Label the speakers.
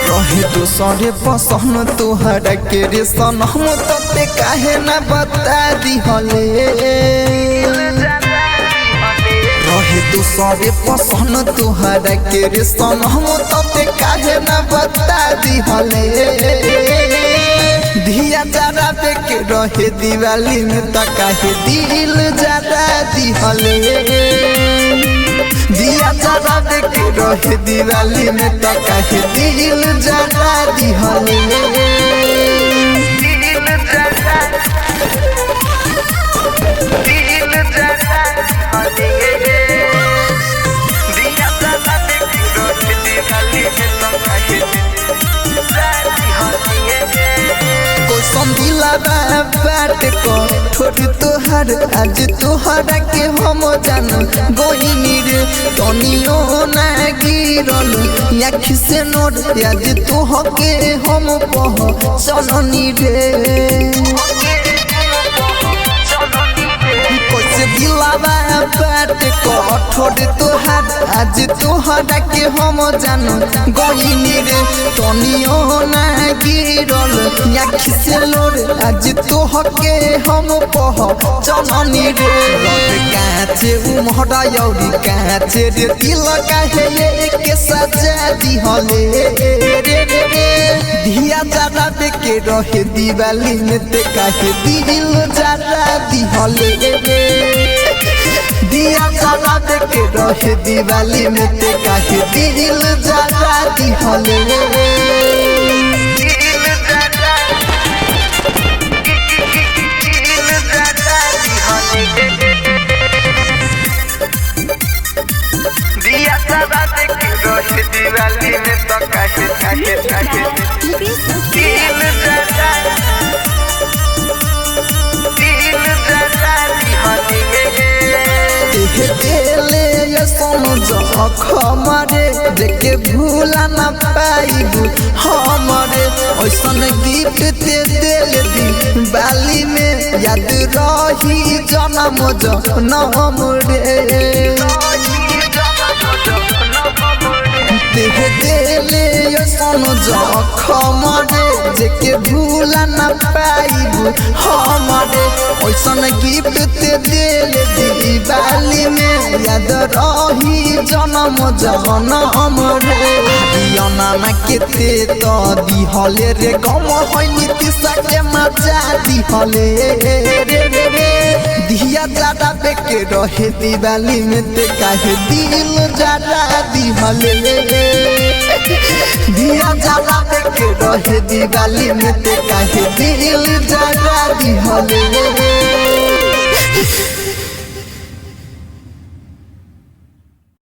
Speaker 1: रहे दूसरे पसंद तोहरा के रे सनम तते काहे ना बता दिहले। रहे दूसरे पसंद तोहरा के रे सनम तते काहे ना बता दिहले। धिया जरा पे के रहे दिवाली में त काहे दिल जरा दिहले। दिया जरा पे के रहे दिवाली में त काहे दिल जरा दिहले। संदिला बाट को छोड़ तोहर आज तोहरा के हम जान गोइनी रे तनियो ना गिरल आँख से नोट आज तोहके हम पह चलनी रे। दिलावा बाट को छोड़ तोहर आज तोहरा के हम जान गोइनी रे तनियो ना गिरल आँख से लोर आज तोहके हम पह चलनी रे। काचे उमहरा यौरी काचे रे दिल काहे एक सजा दिहले रे। धिया जरा पे के रहे दिवाली में ते काहे दिल जरा दिहले रे। दिया जरा पे के रहे दिवाली में ते काहे दिल जरा दिहले रे। दिवाली में तो काहे दिल दिहले समझ खमरे देखे भूला ना पाइबू हमरे ऐसन गिफ्ट ते दिल दिवाली में याद रही जन्म जनम रे। दिले समझ खमरे जेके भूला ना पाइबू हमरे ऐसन गिफ्ट ते दिल दिवाली में याद रही जन्म जनम रे। ना केते तो दिहले रे गम होइनी तिसा के मजा दिहले रे। दिया जरा पे के रहे दिवाली में ते काहे दिल जरा दिहले। दिया जरा पे के रहे दिवाली में ते काहे दिल जरा दिहले।